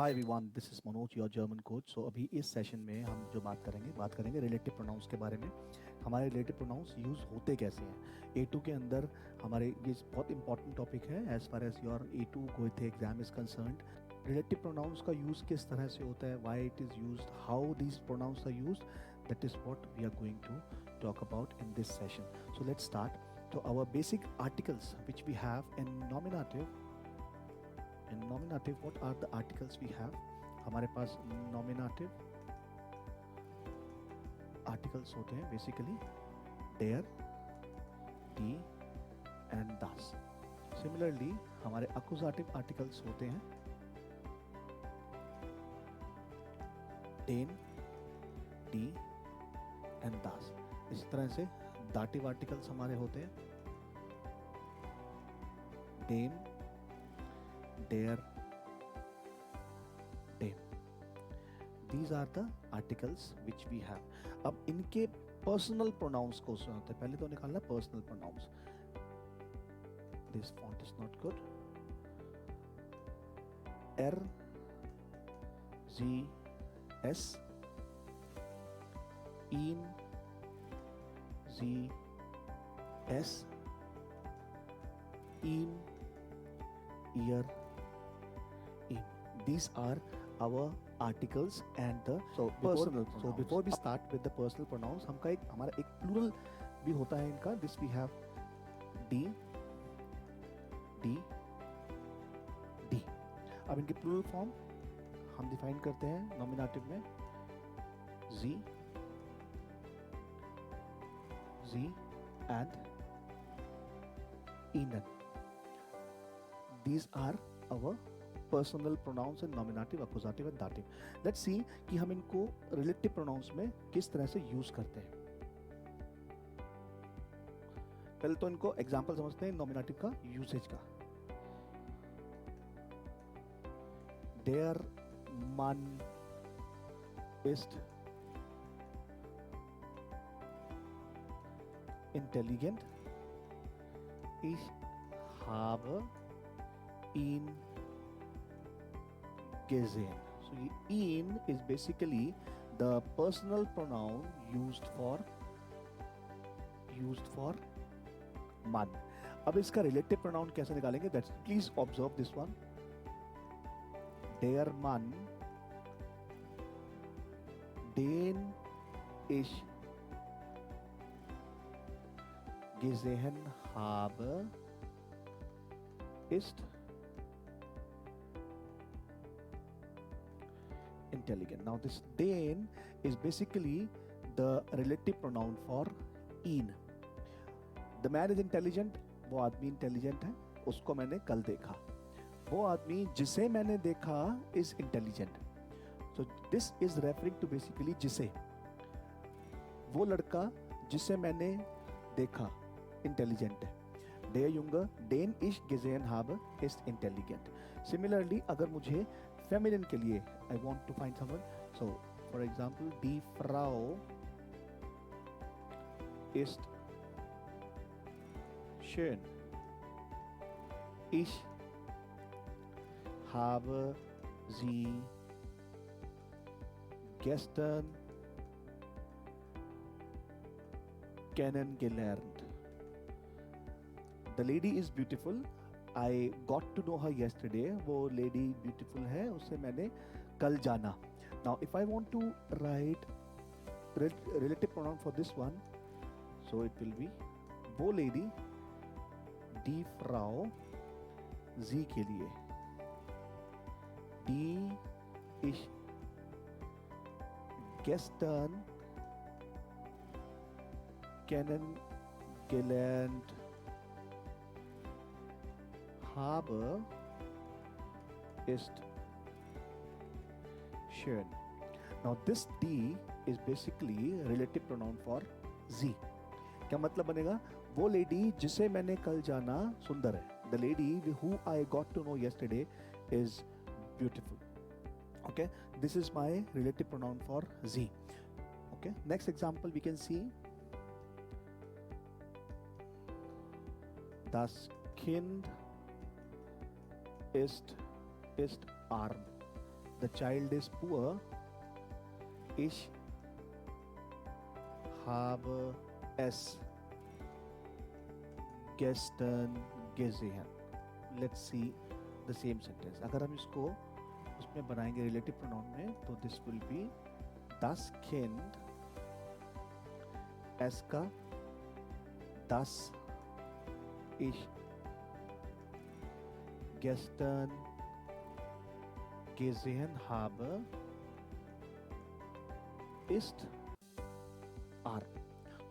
Hi everyone, this is Manoj your German coach. So अभी इस session में हम जो बात करेंगे रिलेटिव प्रोनाउंस के बारे में। हमारे रिलेटिव प्रोनाउंस यूज़ होते कैसे हैं A2 के अंदर। हमारे ये बहुत इंपॉर्टेंट टॉपिक है as far as your A2 Goethe exam is concerned. Relative pronouns का यूज़ किस तरह से होता है, why it is used, how these pronouns are used, that is what we are going to talk about in this session. So let's start. So our basic articles which we have in nominative, what are the articles we have? हमारे पास nominative articles होते हैं basically there, the and das. Similarly हमारे accusative articles होते हैं den, die and das. इस तरह से दाटिव articles हमारे होते हैं डेम, डेयर, डेम. These are the articles which we have. अब इनके पर्सनल प्रोनाउंस को होते हैं. पहले तो निकालना personal pronouns. This font is not good. R, Z, S, in, Z, S, in, ear, in. These are our articles and the personal pronouns. So before we start with the personal pronouns, हमारा एक plural भी होता है इनका. This we have D, D, D. अब इनके plural form हम define करते हैं nominative में Z, Z and Enan. These are our personal pronouns in nominative, accusative and dative. Let's see कि हम इनको relative pronouns में किस तरह से use करते हैं. पहले तो इनको example समझते हैं nominative का usage का. Der Mann ist intelligent. Ich habe ihn gesehen. So ihn is basically the personal pronoun used for man. अब इसका relative pronoun कैसे निकालेंगे? That's please observe this one. Der Mann, den ich gesehen habe, ist intelligent. Now this den is basically the relative pronoun for ihn. The man is intelligent. वो आदमी intelligent है, उसको मैंने कल देखा. वो आदमी जिसे मैंने देखा is intelligent. So this is referring to basically जिसे. वो लड़का जिसे मैंने देखा इंटेलिजेंट है. Der Junge, den ich gesehen habe, ist intelligent. Similarly, अगर मुझे feminine के लिए I want to find someone. So, for example, die Frau ist schön. Ich habe sie gestern kennengelernt. The lady is beautiful. I got to know her yesterday. वो lady beautiful है, उसे मैंने कल जाना. Now, if I want to write relative pronoun for this one, so it will be वो lady, die Frau, sie के लिए, die ich gestern kennengelernt habe, ist schön. Now this die is basically relative pronoun for sie. क्या मतलब बनेगा? वो lady जिसे मैंने कल जाना सुंदर है. The lady who I got to know yesterday is beautiful. Okay, this is my relative pronoun for sie. Okay, next example we can see das Kind ist arm. the child is poor. Ich habe es gestern gesehen. Let's see the same sentence. अगर हम इसको उसमें बनाएंगे relative pronoun में, तो this will be das Kind, es का das ich gestern gesehen habe ist are.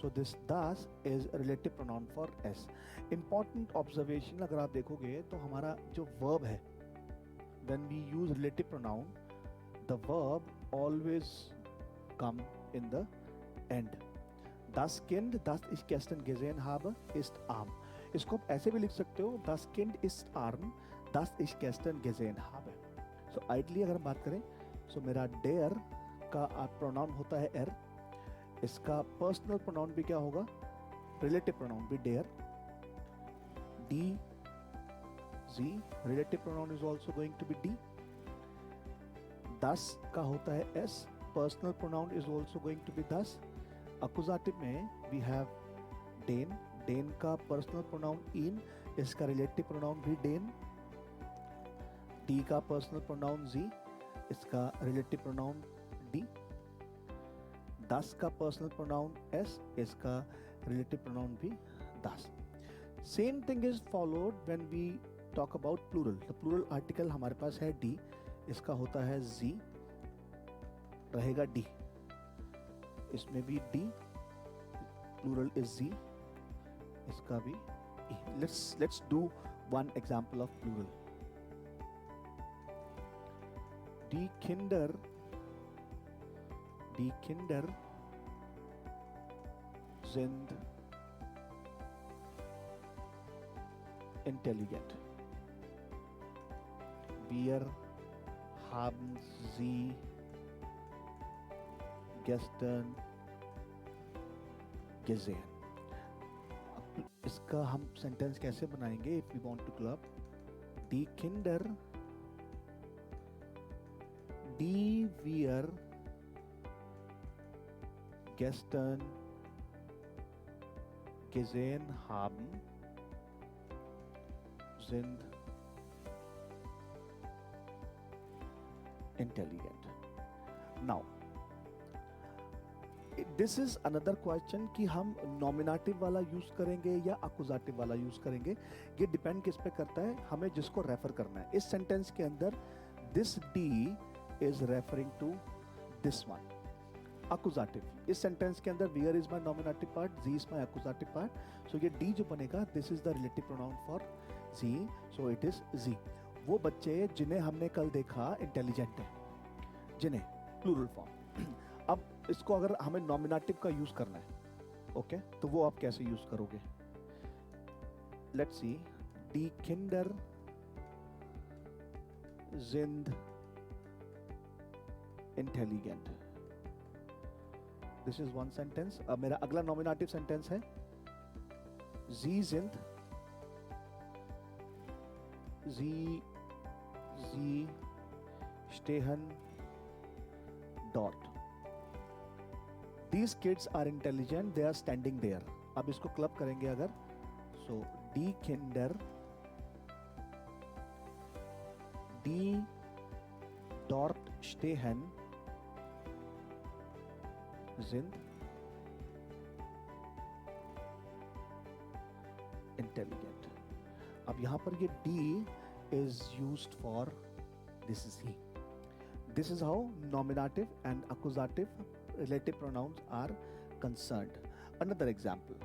So this das is relative pronoun for s. Important observation अगर आप देखोगे तो हमारा जो verb है, when we use relative pronoun, the verb always come in the end. Das Kind, das ich gestern gesehen habe, ist arm. इसको आप ऐसे भी लिख सकते हो, das Kind ist arm, das ich gestern gesehen habe. So ideally अगर हम बात करें, so मेरा der का प्रोनाउन होता है er, इसका पर्सनल प्रोनाउन भी क्या होगा, रिलेटिव प्रोनाउन भी der. D, Z, relative pronoun is also going to be D. das का होता है S, personal pronoun is also going to be das. Accusative में वी हैव den, den का पर्सनल प्रोनाउन in, इसका relative pronoun भी den. D का personal pronoun Z, इसका relative pronoun D. das का पर्सनल प्रोनाउन S, इसका relative pronoun भी das. Same thing is followed when we talk about plural. The plural article हमारे पास है D, इसका होता है Z, रहेगा D, इसमें भी D, प्लूरल इज Z, इसका भी E. Let's do one example of plural. Die Kinder sind intelligent. Wir haben sie gestern gesehen. इसका हम सेंटेंस कैसे बनाएंगे? If we want to club, die Kinder, die wir gestern gesehen haben, sind intelligent. Now, this is another question कि हम nominative वाला use करेंगे या अकुजाटिव वाला यूज करेंगे. ये डिपेंड किस पे करता है, हमें जिसको रेफर करना है. इस सेंटेंस के अंदर this D is referring to this one. Accusative. इस सेंटेंस के अंदर where is my nominative part, Z is my accusative part. So ये D जो बनेगा, this is the relative pronoun for Z. So it is Z. वो बच्चे जिन्हें हमने कल देखा इंटेलिजेंट है, जिन्हें प्लूरल फॉर्म. अब इसको अगर हमें नॉमिनेटिव का यूज करना है, ओके, तो वो आप कैसे यूज करोगे? Let's see. Die Kinder sind intelligent. This is one sentence. अब मेरा अगला नॉमिनेटिव सेंटेंस है Sie stehen dort. These kids are intelligent, they are standing there. अब इसको क्लब करेंगे अगर, so die Kinder, die dort stehen, sind intelligent. अब यहाँ पर ये D is used for this is he. This is how nominative and accusative relative pronouns are concerned. Another example.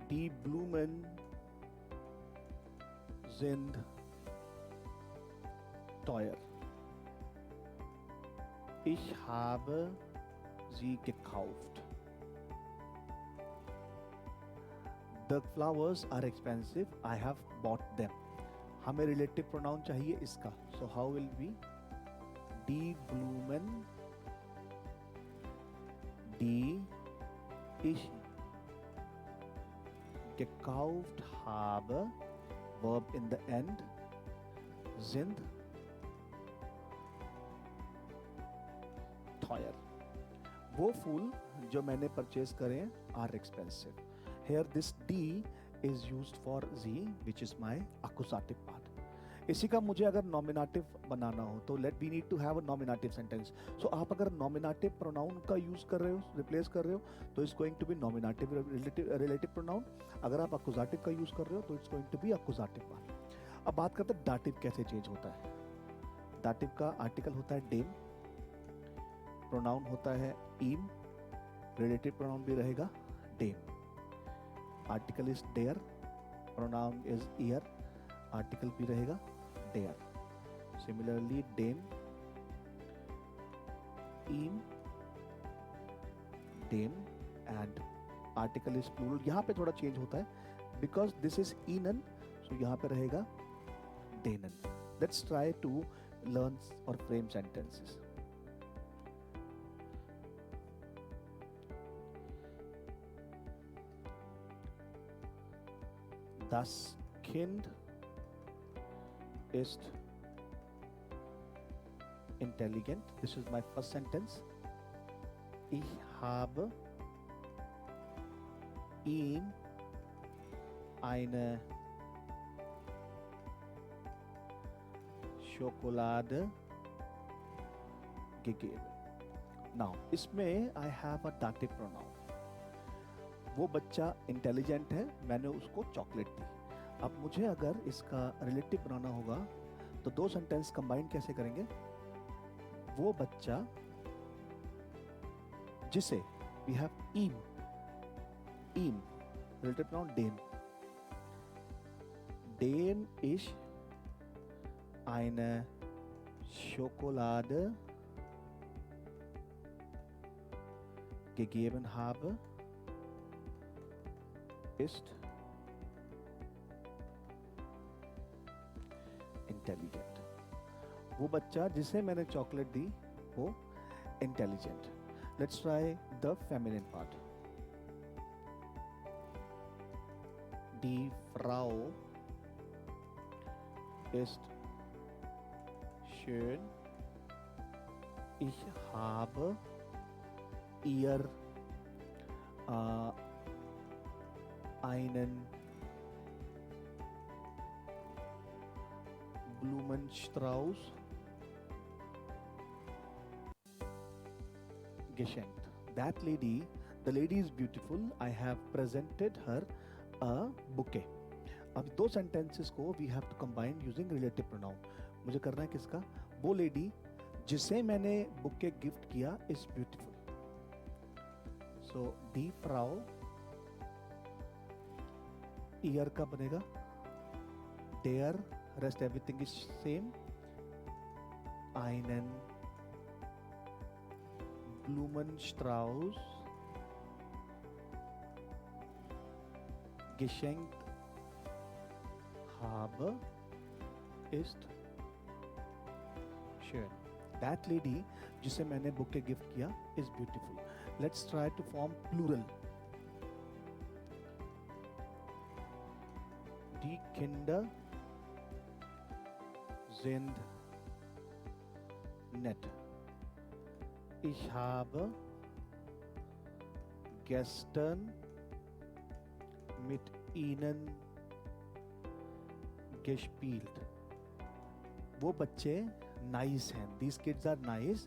Die Blumen sind teuer. Ich habe sie gekauft. The flowers are expensive. I have bought them. हमें relative pronoun चाहिए इसका. So how will be? Die Blumen, die ich gekauft habe, verb in the end, sind teuer. वो फूल जो मैंने purchase करे are expensive. Here this D is used for Z, which is my accusative part. इसी का मुझे अगर nominative बनाना हो तो let we need to have a nominative sentence. So आप अगर नॉमिनेटिव प्रोनाउन का यूज कर रहे हो, रिप्लेस कर रहे हो, तो it's going to be nominative relative pronoun. अगर आप अक्यूजेटिव का यूज कर रहे हो तो it's going to be accusative part. अब बात करते हैं दाटिव कैसे चेंज होता है. दाटिव का आर्टिकल होता है डेम, प्रोनाउन होता है ईम, रिलेटिव प्रोनाउन भी रहेगा डेम. Article is there, pronoun is ईयर, आर्टिकल भी रहेगा देयर. सिमिलरली डेम, ईम, डेम एंड आर्टिकल इज प्लूरल. यहाँ पे थोड़ा चेंज होता है बिकॉज दिस इज ईनन, सो यहाँ पे रहेगा डेनन. लेट्स ट्राई टू लर्न और frame sentences. Das Kind ist intelligent. This is my first sentence. Ich habe ihm eine Schokolade gegeben. Now, इसमें I have a dative pronoun. वो बच्चा intelligent है, मैंने उसको चॉकलेट दी. अब मुझे अगर इसका रिलेटिव बनाना होगा तो दो सेंटेंस कंबाइन कैसे करेंगे. वो बच्चा जिसे वी हैव ईम, ईम रिलेटिव प्रोनाउन डेम. डेम इज eine Schokolade gegeben habe ist intelligent. वो बच्चा जिसे मैंने चॉकलेट दी वो intelligent. Let's try the feminine part. डी फ्राउ ist schön. Ich habe ihr einen Blumenstrauß geschenkt. That lady, the lady is beautiful. I have presented her a bouquet. अब दो sentences को we have to combine using relative pronoun. मुझे करना है किसका. वो lady जिसे मैंने bouquet gift किया is beautiful. So die Frau, year का बनेगा der, rest everything is same. Einen Blumenstrauß geschenkt habe ist schön. That lady जिसे मैंने बुके गिफ्ट किया is beautiful. Let's try to form plural. Die Kinder sind nett. Ich habe gestern mit ihnen gespielt. वो बच्चे nice हैं. These kids are nice.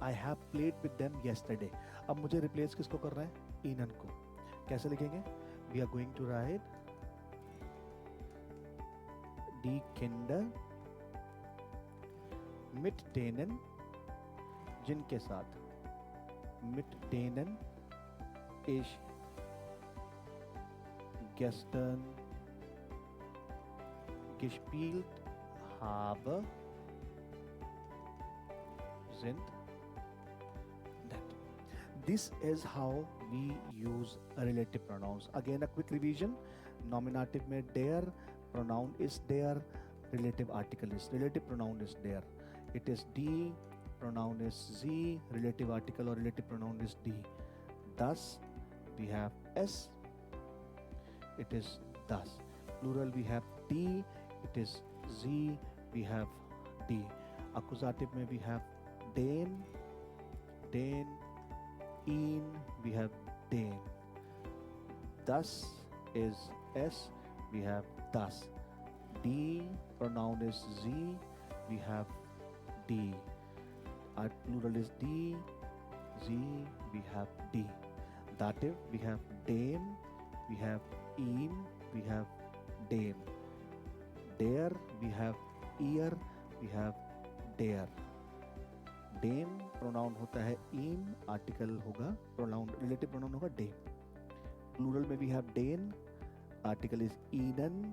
I have played with them yesterday. अब मुझे replace किसको करना है. ईनन को. कैसे लिखेंगे. We are going to write die Kinder mit denen, जिनके साथ, mit denen ich gestern gespielt habe, sind nett. This is how we use relative pronouns. Again, a quick revision. Nominative में der, pronoun is there, relative article is, relative pronoun is there. It is D, pronoun is Z, relative article or relative pronoun is D. Thus, we have S, it is thus. Plural we have T, it is Z, we have D. Accusative में we have den, in, we have den. Thus is S, we have thus. D pronoun is Z, we have D. Our plural is D, Z, we have D. Dative, we have dame, we have eam, we have dame. Dare, we have ear, we have dare. Dame pronoun होता है eam, article होगा pronoun, relative pronoun होगा dame. Plural में we have dane, article is enan,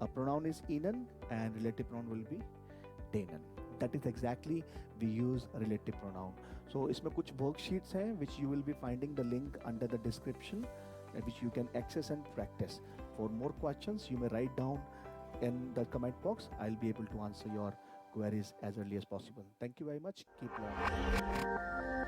a pronoun is enan, and relative pronoun will be denan. That is exactly we use relative pronoun. So इसमें कुछ worksheets हैं which you will be finding the link under the description, which you can access and practice. For more questions, you may write down in the comment box. I'll be able to answer your queries as early as possible. Thank you very much. Keep learning.